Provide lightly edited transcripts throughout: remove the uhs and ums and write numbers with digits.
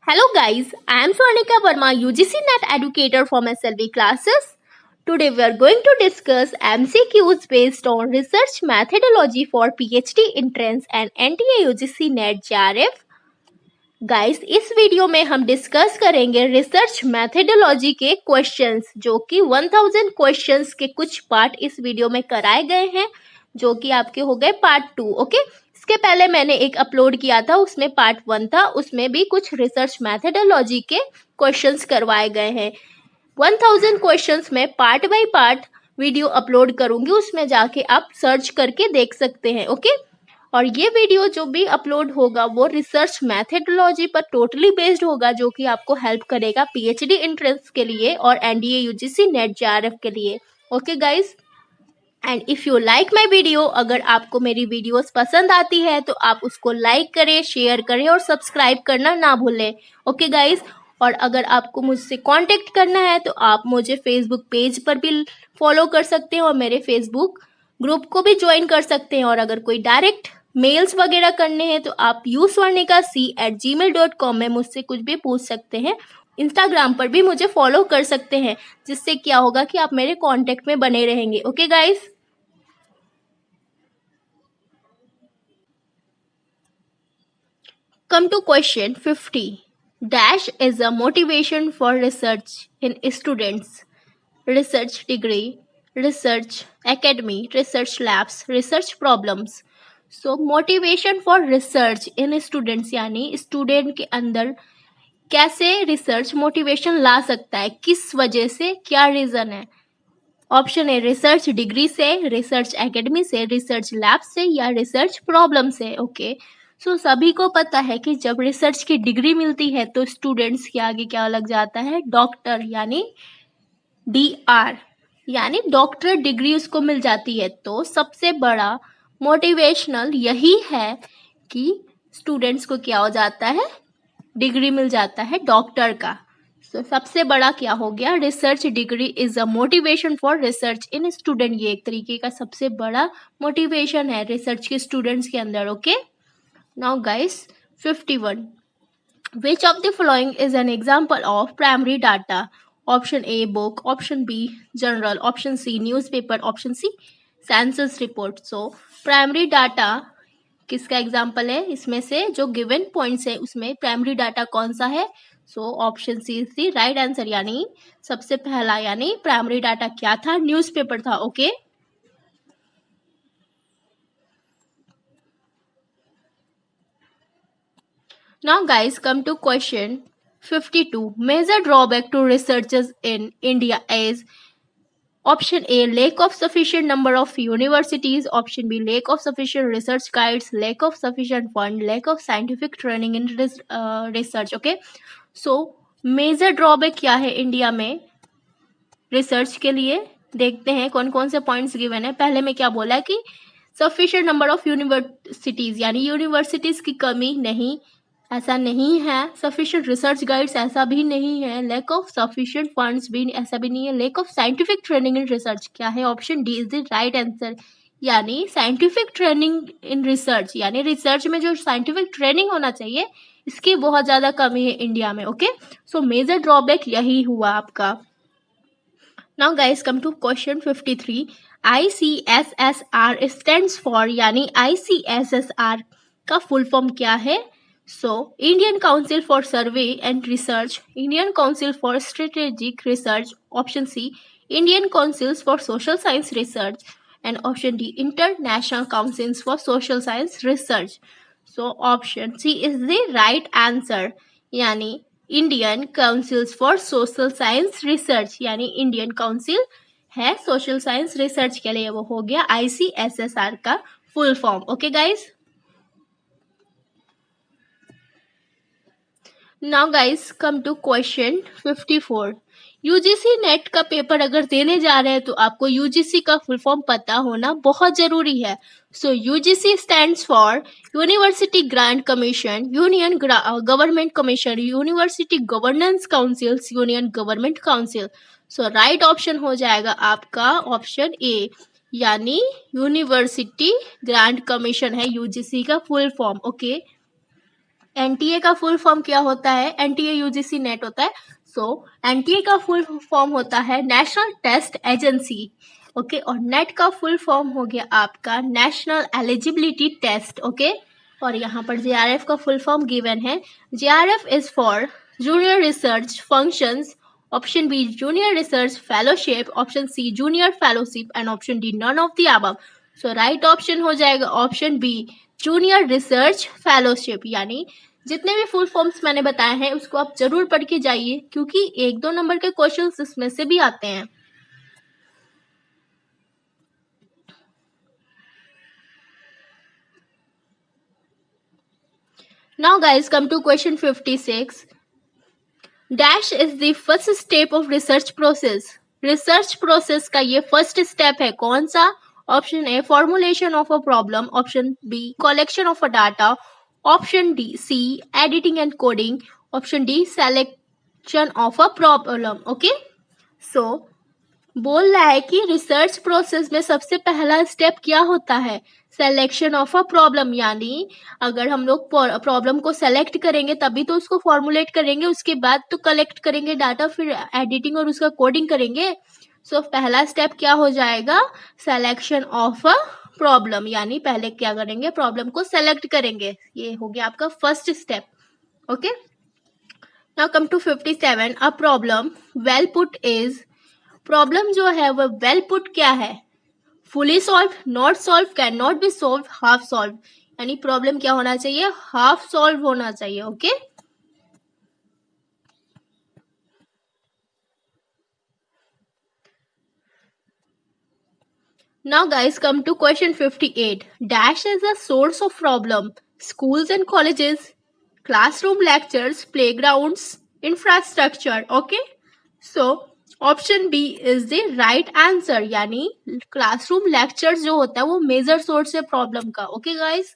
Hello guys, I am Swarnika Verma, UGC NET educator from SLV classes. Today we are going to discuss MCQs based on research methodology for PhD entrance and NTA UGC NET JRF. Guys इस video में हम discuss करेंगे research methodology के questions जो कि 1000 questions के कुछ part इस वीडियो में कराए गए हैं जो कि आपके हो गए पार्ट 2। ओके, इसके पहले मैंने एक अपलोड किया था, उसमें पार्ट 1 था, उसमें भी कुछ रिसर्च मैथडोलॉजी के क्वेश्चंस करवाए गए हैं। 1000 क्वेश्चंस में part by part video upload करूंगी, उसमें जाके आप सर्च करके देख सकते हैं। ओके, और ये वीडियो जो भी अपलोड होगा वो रिसर्च मैथडोलॉजी पर टोटली बेस्ड होगा जो कि आपको हेल्प करेगा पीएचडी एंट्रेंस के लिए और एनडीए यूजीसी नेट जेआरएफ के लिए। Okay guys, and if you like my video, अगर आपको मेरी वीडियोस पसंद आती है तो आप उसको लाइक करें, शेयर करें और सब्सक्राइब करना ना भूलें। ओके गाइस, और अगर आपको मुझसे कांटेक्ट करना है तो आप मुझे फेसबुक पेज पर भी फॉलो कर सकते हैं और मेरे फेसबुक ग्रुप को भी ज्वाइन कर सकते हैं। और अगर कोई डायरेक्ट मेल्स वगैरह करने हैं तो आप uswarnika@gmail.com में मुझसे कुछ भी पूछ सकते हैं। इंस्टाग्राम पर भी मुझे फॉलो कर सकते हैं, जिससे क्या होगा कि आप मेरे कांटेक्ट में बने रहेंगे। Okay guys, come to question 50. Dash is a motivation for research in students, research degree, research academy, research labs, research problems. So motivation for research in students यानी स्टूडेंट के अंदर कैसे रिसर्च मोटिवेशन ला सकता है, किस वजह से, क्या रीजन है। ऑप्शन है रिसर्च डिग्री से, रिसर्च एकेडमी से, रिसर्च लैब से या रिसर्च प्रॉब्लम से। ओके, सो सभी को पता है कि जब रिसर्च की डिग्री मिलती है तो स्टूडेंट्स के आगे क्या लग जाता है, डॉक्टर यानी DR, यानी डॉक्टर डिग्री उसको मिल जाती है। तो सबसे बड़ा मोटिवेशनल यही है कि स्टूडेंट्स को क्या हो जाता है, डिग्री मिल जाता है डॉक्टर का। तो सबसे बड़ा क्या हो गया, research degree is a motivation for research in student. ये एक तरीके का सबसे बड़ा मोटिवेशन है रिसर्च के स्टूडेंट्स के अंदर। Okay, now guys 51. Which of the following is an example of primary data? Option A book, option B journal, option C newspaper, option C census report. So primary data किसका example है, इसमें से जो given points है उसमें primary data कौन सा है। So option C is the right answer, यानी सबसे पहला यानी प्राइमरी डाटा क्या था, न्यूज़पेपर था। Okay, now guys come to question 52. Major drawback to researchers in India is Option A lack of sufficient number of universities, option B lack of sufficient research guides, lack of sufficient fund, lack of scientific training in research. Okay, so major drawback क्या है India में research के लिए, देखते हैं कौन कौन से पॉइंट्स गिवन है। पहले में क्या बोला कि सफिशिएंट नंबर ऑफ यूनिवर्सिटीज यानी यूनिवर्सिटीज की कमी नहीं, ऐसा नहीं है। सफिशिएंट रिसर्च गाइड्स ऐसा भी नहीं है। लैक ऑफ सफिशिएंट फंड्स भी ऐसा भी नहीं है। Lack of scientific training in research क्या है, option D is the right answer, यानी साइंटिफिक ट्रेनिंग इन रिसर्च यानी रिसर्च में जो साइंटिफिक ट्रेनिंग होना चाहिए इसकी बहुत ज़्यादा कमी है इंडिया में। ओके, सो मेजर ड्रॉबैक यही हुआ आपका। Now guys come to question 53. ICSSR stands for यानी ICSSR का फुल फॉर्म क्या है। So Indian council for survey and research, Indian council for strategic research, option C Indian councils for social science research and option D international councils for social science research. So option C is the right answer, यानी Indian councils for social science research, यानी Indian council है social science research के लिए, वो हो गया ICSSR का full form. Okay guys, now guys come to question 54. UGC net का पेपर अगर देने जा रहे हैं तो आपको यूजीसी का फुल फॉर्म पता होना बहुत जरूरी है। So UGC stands for university grant commission, union government commission, university governance councils, union government council. So right option हो जाएगा आपका ऑप्शन ए, यानी यूनिवर्सिटी ग्रांट कमीशन है यूजीसी का फुल फॉर्म। ओके, एनटीए का फुल फॉर्म क्या होता है? एनटीए यूजीसी नेट होता है। सो एनटीए का फुल फॉर्म होता है नेशनल टेस्ट एजेंसी। ओके, और नेट का फुल फॉर्म हो गया आपका नेशनल एलिजिबिलिटी टेस्ट। ओके, और यहाँ पर जेआरएफ का फुल फॉर्म गिवन है। JRF is for junior research functions. Option B junior research fellowship, option C junior fellowship and option D none of the above. So right option हो जाएगा option B junior research fellowship. यानी जितने भी full forms मैंने बताए हैं उसको आप जरूर पढ़ के जाइए, क्योंकि 1-2 नंबर के क्वेश्चंस इसमें से भी आते हैं। Now guys, come to question 56. Dash is the first step of research process. Research process का ये first step है कौन सा? Option A formulation of a problem, option B collection of a data, option D C editing and coding, option D selection of a problem. Okay, so बोल रहा है कि research process में सबसे पहला स्टेप क्या होता है? Selection of a problem. यानी अगर हम लोग प्रॉब्लम को सेलेक्ट करेंगे तभी तो उसको फॉर्मुलेट करेंगे, उसके बाद तो कलेक्ट करेंगे डाटा, फिर एडिटिंग और उसका कोडिंग करेंगे। सो पहला स्टेप क्या हो जाएगा? Selection of a problem. यानी पहले क्या करेंगे? प्रॉब्लम को सेलेक्ट करेंगे। ये हो गया आपका first step. Okay, now come to 57। A problem well put is. Problem जो है वो वेल पुट क्या है? Fully solve, not solve, can not be solve, half solve. यानी प्रॉब्लम क्या होना चाहिए? हाफ सॉल्व होना चाहिए। ओके, now guys, come to question 58. Dash is a source of problem. Schools and colleges, classroom lectures, playgrounds, infrastructure. Okay, so option B is the right answer. यानी classroom lectures जो होता है वो मेजर सोर्स है problem का। Okay guys,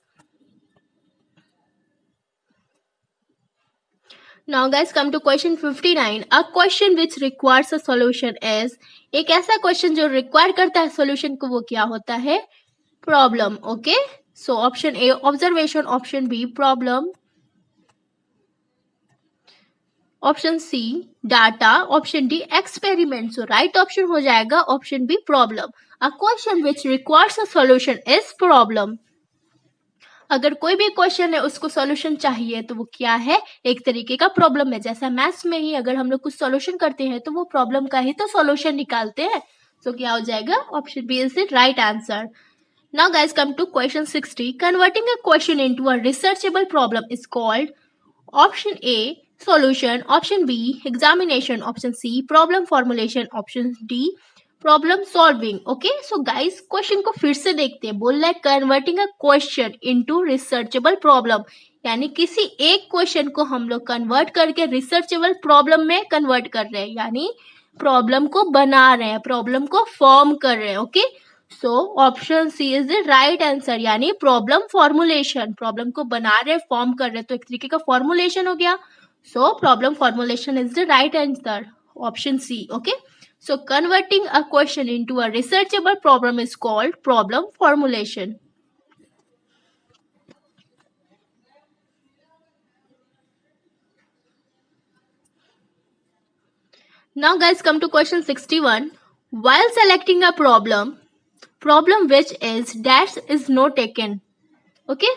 now guys come to question 59। A question which requires a solution is. एक ऐसा question जो रिक्वायर करता है सॉल्यूशन को, वो क्या होता है? Problem. Okay, so option A observation, option B problem, option C data, option D experiment. So right option हो जाएगा option B problem. A question which requires a solution is problem. अगर कोई भी क्वेश्चन है उसको सॉल्यूशन चाहिए तो वो क्या है? एक तरीके का प्रॉब्लम है। जैसा मैथ्स में ही अगर हम लोग कुछ सॉल्यूशन करते हैं तो वो प्रॉब्लम का ही तो सॉल्यूशन निकालते हैं। तो क्या हो जाएगा? Option B is the right answer. Now guys, come to question 60. Converting a question into a researchable problem is called option A solution, option B examination, option C problem formulation, option D problem solving. Okay, so guys question को फिर से देखते हैं। बोल रहा है converting a question into researchable problem. यानी किसी एक क्वेश्चन को हम लोग कन्वर्ट करके रिसर्चेबल प्रॉब्लम में कन्वर्ट कर रहे हैं, यानी प्रॉब्लम को बना रहे हैं, प्रॉब्लम को फॉर्म कर रहे हैं। Okay, so option C is the right answer. यानी प्रॉब्लम फॉर्मुलेशन, प्रॉब्लम को बना रहे, फॉर्म कर रहे, तो एक तरीके का फॉर्मुलेशन हो गया। सो problem formulation is the right answer, option C. Okay, so converting a question into a researchable problem is called problem formulation. Now guys, come to question 61. While selecting a problem which is dash is not taken. Okay,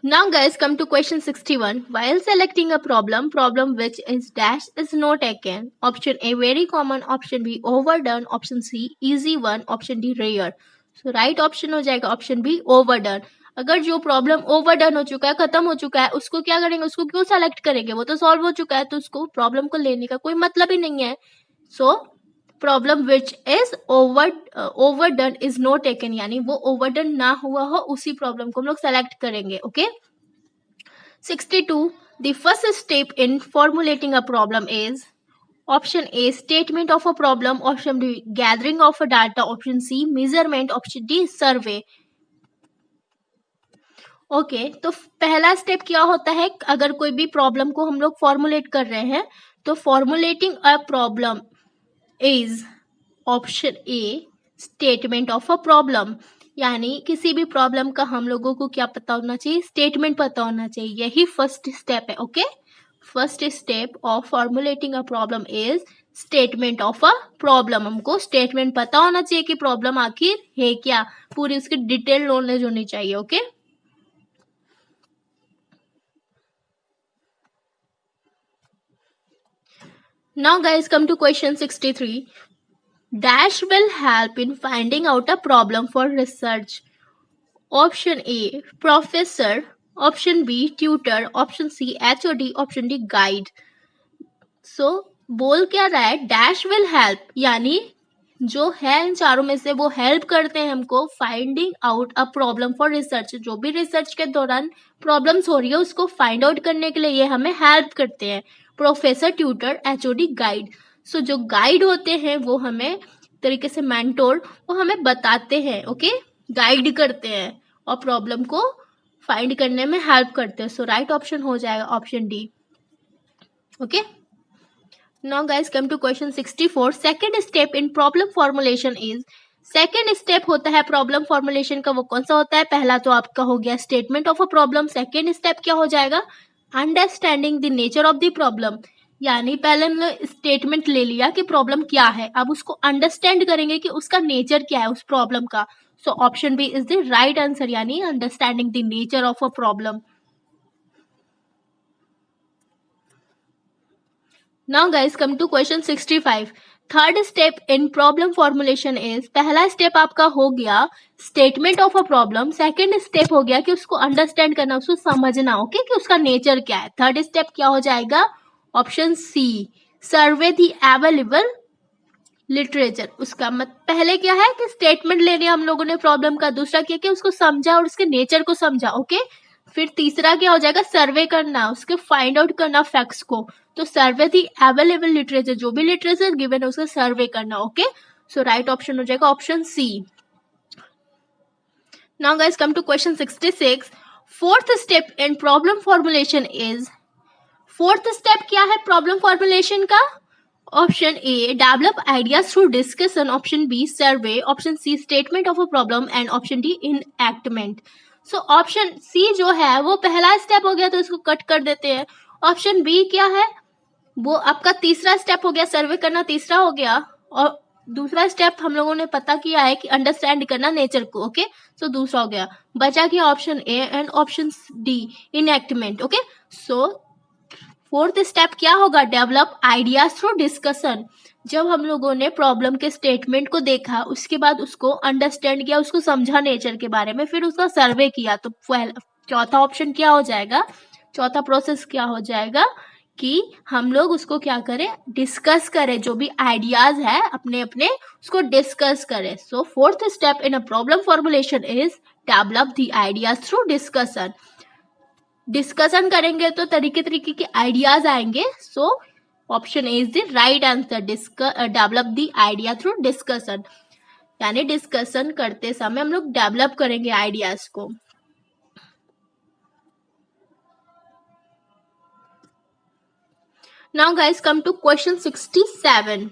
now guys, come to question 61. While selecting a problem which is dash is not taken. Option A very common, option B overdone, option C easy one, option D rare. So right option हो जाएगा option B overdone. अगर जो problem overdone हो चुका है, खत्म हो चुका है, उसको क्या करेंगे? उसको क्यों सेलेक्ट करेंगे? वो तो सॉल्व हो चुका है, तो उसको प्रॉब्लम को लेने का कोई मतलब ही नहीं है। So problem which is overdone is not taken. यानी वो ओवरडन ना हुआ हो उसी प्रॉब्लम को हम लोग सेलेक्ट करेंगे। Okay, 62. The first step in formulating a problem is option A statement of a problem, option B gathering of a data, option C measurement, option D survey. Okay, तो पहला स्टेप क्या होता है? अगर कोई भी प्रॉब्लम को हम लोग फॉर्मुलेट कर रहे हैं तो formulating a problem is option A statement of a problem, यानी किसी भी प्रॉब्लम का हम लोगों को क्या पता होना चाहिए, स्टेटमेंट पता होना चाहिए। यही फर्स्ट स्टेप है। Okay, first step of formulating a problem is statement of a problem. हमको स्टेटमेंट पता होना चाहिए कि प्रॉब्लम आखिर है क्या, पूरी उसकी डिटेल नॉलेज होनी चाहिए। ओके, now guys come to question 63. Dash will help in finding out a problem for research. Option A professor, option B tutor, option C HOD, option D guide. So बोल क्या रहा है, डैश विल हेल्प, यानी जो है इन चारों में से वो हेल्प करते हैं हमको finding out a problem for research. जो भी रिसर्च के दौरान प्रॉब्लम्स हो रही है उसको फाइंड आउट करने के लिए ये हमें हेल्प करते हैं। Professor, tutor, HOD, guide. So जो गाइड होते हैं वो हमें तरीके से मेंटोर, वो हमें बताते हैं। ओके, गाइड करते हैं और प्रॉब्लम को फाइंड करने में हेल्प करते हैं। सो राइट ऑप्शन हो जाएगा option D. Okay, now guys come to question 64. second step in problem formulation is, second step होता है प्रॉब्लम फॉर्मुलेशन का, वो कौन सा होता है? पहला तो आपका हो गया statement of a problem. Second step क्या हो जाएगा? Understanding the nature of the problem, यानी पहले हमने स्टेटमेंट ले लिया कि प्रॉब्लम क्या है, अब उसको अंडरस्टैंड करेंगे कि उसका नेचर क्या है उस प्रॉब्लम का। So option B is the right answer, यानी understanding the nature of a problem. Now guys come to question 65. Third step in problem formulation is, पहला स्टेप आपका हो गया statement of a problem, second step हो गया कि उसको understand करना, उसको समझना। ओके, कि उसका नेचर क्या है। थर्ड स्टेप क्या हो जाएगा? Option C survey the available literature. उसका पहले क्या है कि स्टेटमेंट ले लिया हम लोगों ने प्रॉब्लम का, दूसरा क्या कि उसको समझा और उसके नेचर को समझा। ओके, फिर तीसरा क्या हो जाएगा? सर्वे करना, उसके फाइंड आउट करना फैक्ट्स को। तो सर्वे दी अवेलेबल लिटरेचर, जो भी लिटरेचर गिवन है उसका सर्वे करना। ओके, सो राइट ऑप्शन हो जाएगा option C. Now guys come to question 66. Fourth step in problem formulation is, fourth step क्या है प्रॉब्लम फॉर्मुलेशन का? Option A develop ideas through discussion, option B survey, option C statement of a problem and option D enactment. So option C जो है वो पहला step हो गया, तो इसको कट कर देते हैं। ऑप्शन बी क्या है? वो आपका तीसरा स्टेप हो गया, सर्वे करना तीसरा हो गया, और दूसरा स्टेप हम लोगों ने पता किया है कि अंडरस्टैंड करना नेचर को। ओके, सो दूसरा हो गया, बचा गया option A and option D enactment. Okay, so fourth step क्या होगा? Develop ideas through discussion. जब हम लोगों ने प्रॉब्लम के स्टेटमेंट को देखा, उसके बाद उसको अंडरस्टैंड किया, उसको समझा नेचर के बारे में, फिर उसका सर्वे किया, तो चौथा ऑप्शन क्या हो जाएगा? चौथा प्रोसेस क्या हो जाएगा कि हम लोग उसको क्या करें? डिस्कस करें, जो भी आइडियाज है अपने अपने उसको डिस्कस करें। So fourth step in a problem formulation is develop the ideas through discussion. Discussion करेंगे तो तरीके तरीके के आइडियाज आएंगे। So option A is the right answer, develop the idea through discussion, यानी डिस्कशन करते समय हम लोग डेवलप करेंगे आइडियाज को। Now guys come to question 67.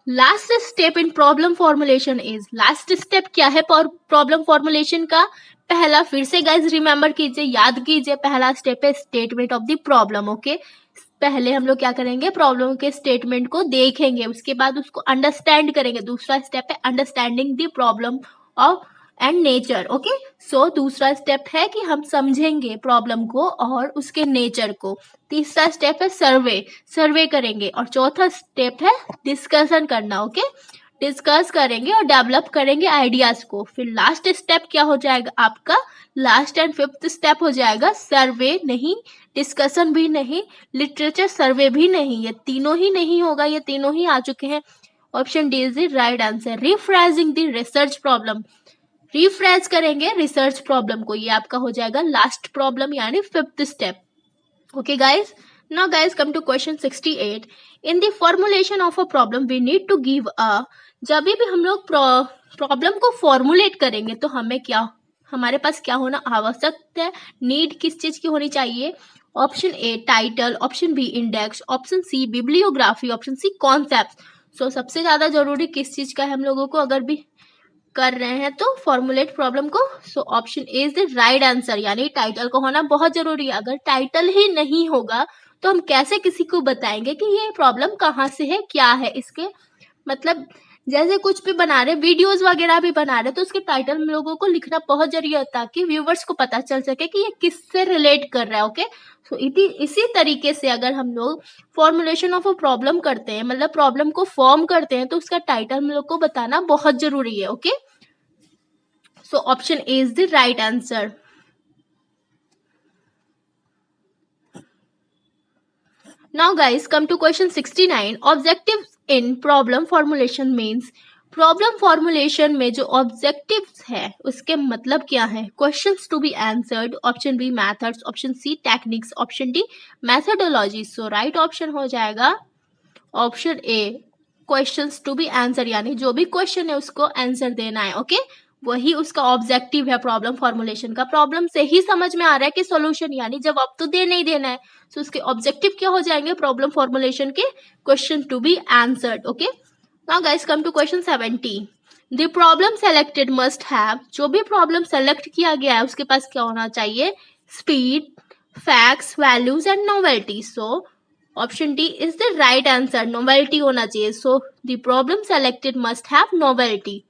Last step in problem formulation is, last step क्या है प्रॉब्लम फॉर्मुलेशन का? पहला फिर से गाइज रिमेंबर कीजिए, याद कीजिए, पहला स्टेप है statement of the problem. Okay, पहले हम लोग क्या करेंगे? प्रॉब्लम के स्टेटमेंट को देखेंगे, उसके बाद उसको अंडरस्टैंड करेंगे। दूसरा स्टेप है understanding the problem of and nature. Okay, so दूसरा स्टेप है कि हम समझेंगे प्रॉब्लम को और उसके नेचर को। तीसरा स्टेप है सर्वे, सर्वे करेंगे, और चौथा स्टेप है डिस्कशन करना। ओके, डिस्कस करेंगे और डेवलप करेंगे आइडियाज को। फिर लास्ट स्टेप क्या हो जाएगा आपका? लास्ट एंड फिफ्थ स्टेप हो जाएगा सर्वे नहीं, डिस्कशन भी नहीं, लिटरेचर सर्वे भी नहीं, ये तीनों ही नहीं होगा, ये तीनों ही आ चुके हैं। Option D is the right answer, rephrasing the research problem. Rephrase करेंगे रिसर्च प्रॉब्लम को, ये आपका हो जाएगा लास्ट प्रॉब्लम, यानी fifth step. Okay guys, now guys come to question 68. In the formulation of a problem we need to give a, जब भी हम लोग प्रॉब्लम को फॉर्मुलेट करेंगे तो हमें क्या, हमारे पास क्या होना आवश्यक है? नीड किस चीज की होनी चाहिए? Option A title, option B index, option C bibliography, option C concept. So सबसे ज़्यादा ज़रूरी किस चीज़ का है हम लोगों को अगर भी कर रहे हैं तो फॉर्मुलेट प्रॉब्लम को। सो option A is the right answer, यानी टाइटल को होना बहुत जरूरी है। अगर टाइटल ही नहीं होगा तो हम कैसे किसी को बताएंगे कि ये प्रॉब्लम कहाँ से है, क्या है इसके मतलब। जैसे कुछ भी बना रहे, वीडियोस वगैरह भी बना रहे, तो उसके टाइटल में लोगों को लिखना बहुत जरूरी है ताकि व्यूवर्स को पता चल सके कि ये किससे रिलेट कर रहा है। ओके, सो इसी तरीके से अगर हम लोग फॉर्मुलेशन ऑफ अ प्रॉब्लम करते हैं, मतलब प्रॉब्लम को फॉर्म करते हैं, तो उसका टाइटल हम लोग को बताना बहुत जरूरी है। Okay, so option A is the right answer. Now guys, come to question 69. Objectives in problem formulation means problem formulation में जो ऑब्जेक्टिव्स है उसके मतलब क्या है? Questions to be answered, option B methods, option C techniques, option D methodology. So right option हो जाएगा option A, questions to be answer, यानी जो भी क्वेश्चन है उसको आंसर देना है। ओके, वही उसका ऑब्जेक्टिव है प्रॉब्लम फॉर्मुलेशन का। प्रॉब्लम से ही समझ में आ रहा है कि सॉल्यूशन यानी जवाब तो देना ही देना है। सो उसके ऑब्जेक्टिव क्या हो जाएंगे प्रॉब्लम फॉर्मुलेशन के? Question to be answered. Okay, now guys come to question 70. The problem selected must have, जो भी प्रॉब्लम सेलेक्ट किया गया है उसके पास क्या होना चाहिए? Speed, facts, values and novelty. So option D is the right answer, novelty होना चाहिए। So the problem selected must have novelty.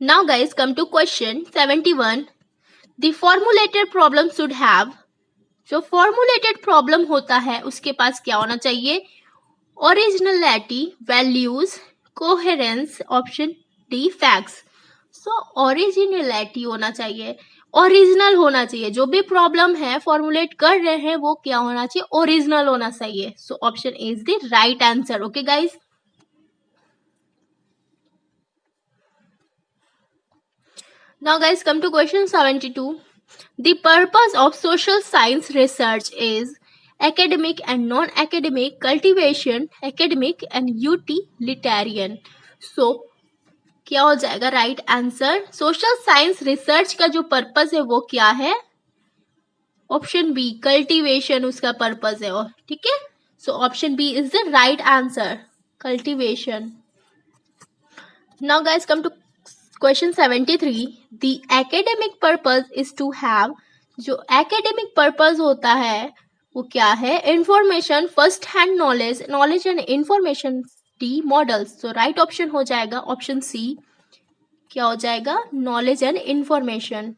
Now guys come to question 71. The formulated problem should have, जो फॉर्मुलेटेड प्रॉब्लम होता है उसके पास क्या होना चाहिए? Originality, values, coherence, option D facts. So originality होना चाहिए, ओरिजिनल होना चाहिए। जो भी प्रॉब्लम है फॉर्मुलेट कर रहे हैं वो क्या होना चाहिए? ओरिजिनल होना चाहिए। सो option A is the right answer. Okay guys, now guys come to question 72. The purpose of social science research is academic and non-academic, cultivation, academic and utilitarian. So क्या हो जाएगा right answer? Social science research का जो purpose है वो क्या है? Option B, cultivation उसका पर्पस है। ठीक है, so option B is the right answer, cultivation. Now guys come to question 73. The academic purpose is to have, जो एकेडमिक पर्पस होता है वो क्या है? Information, first hand knowledge, knowledge and information, D models. So right option हो जाएगा option C, क्या हो जाएगा? Knowledge and information.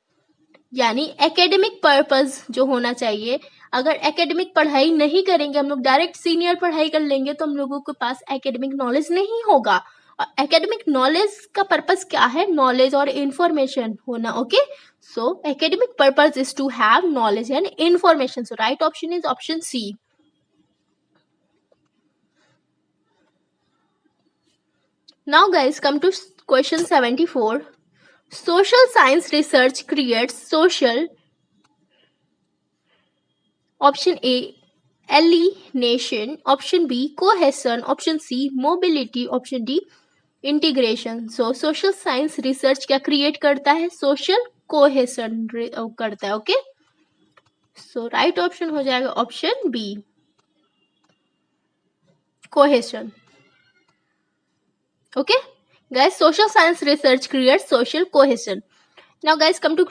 यानी एकेडमिक पर्पस जो होना चाहिए, अगर एकेडमिक पढ़ाई नहीं करेंगे हम लोग, डायरेक्ट सीनियर पढ़ाई कर लेंगे तो हम लोगों के पास एकेडमिक नॉलेज नहीं होगा। एकेडमिक नॉलेज का पर्पस क्या है? नॉलेज और इंफॉर्मेशन होना। Okay, so academic purpose is to have knowledge and information. So right option is option C. Now guys come to question 74. Social science research creates social, option A alienation, option B cohesion, option C mobility, option D integration. So social science research क्या create करता है? Social cohesion करता है। Okay, सो right option हो जाएगा option B, cohesion. Okay guys, social science research creates social cohesion. Now guys come to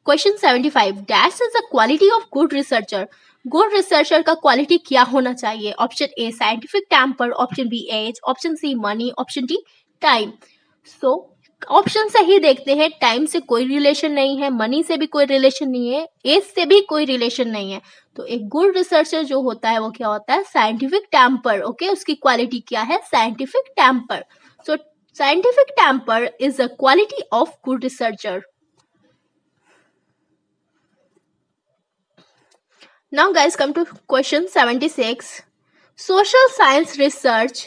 question 75. Dash is the quality of good researcher. Good researcher का quality क्या होना चाहिए? Option A scientific temper, option B age, option C money, option D time. So option से ही देखते हैं, time से कोई रिलेशन नहीं है, मनी से भी कोई रिलेशन नहीं है, एज से भी कोई रिलेशन नहीं है। तो एक गुड रिसर्चर जो होता है वो क्या होता है? Scientific temper. ओके, उसकी क्वालिटी क्या है? Scientific temper. So scientific temper is the quality of good researcher. Now guys come to question 76. Social science research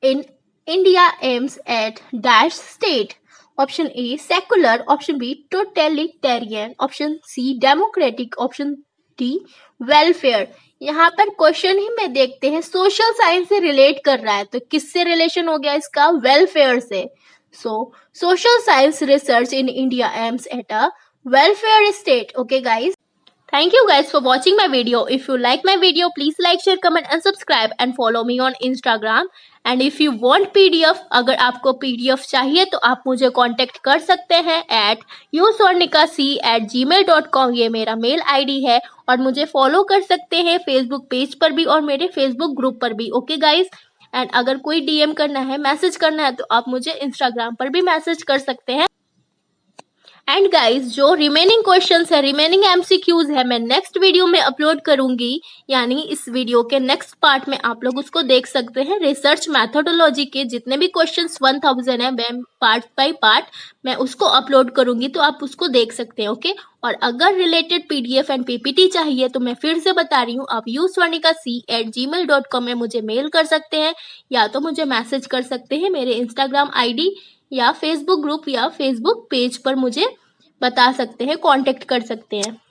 in India aims at dash state. Option A secular, option B totalitarian, option C democratic, option D welfare. यहाँ पर question ही में देखते हैं social science से relate कर रहा है, तो किससे रिलेशन हो गया इसका? वेलफेयर से। So social science research in India aims at a welfare state. Okay guys, Thank you guys for watching my video. If you like my video, please like, share, comment and subscribe and follow me on Instagram. And if you want PDF, अगर आपको PDF चाहिए तो आप मुझे contact कर सकते हैं at uswarnika@gmail.com। ये मेरा मेल आईडी है और मुझे फॉलो कर सकते हैं फेसबुक पेज पर भी और मेरे फेसबुक ग्रुप पर भी। ओके गाइस, एंड अगर कोई DM करना है, मैसेज करना है तो आप मुझे इंस्टाग्राम पर भी मैसेज कर सकते हैं। एंड गाइज, जो रिमेनिंग क्वेश्चंस है, रिमेनिंग MCQs है, मैं नेक्स्ट वीडियो में अपलोड करूंगी, यानी इस वीडियो के नेक्स्ट पार्ट में आप लोग उसको देख सकते हैं। रिसर्च मैथोडोलॉजी के जितने भी क्वेश्चंस 1000 है, मैं पार्ट बाय पार्ट मैं उसको अपलोड करूंगी, तो आप उसको देख सकते हैं। ओके, और अगर रिलेटेड PDF एंड PPT चाहिए तो मैं फिर से बता रही हूँ, आप uswarnika@gmail.com में मुझे मेल कर सकते हैं या तो मुझे मैसेज कर सकते हैं मेरे इंस्टाग्राम ID या फेसबुक ग्रुप या फेसबुक पेज पर मुझे बता सकते हैं, कांटेक्ट कर सकते हैं।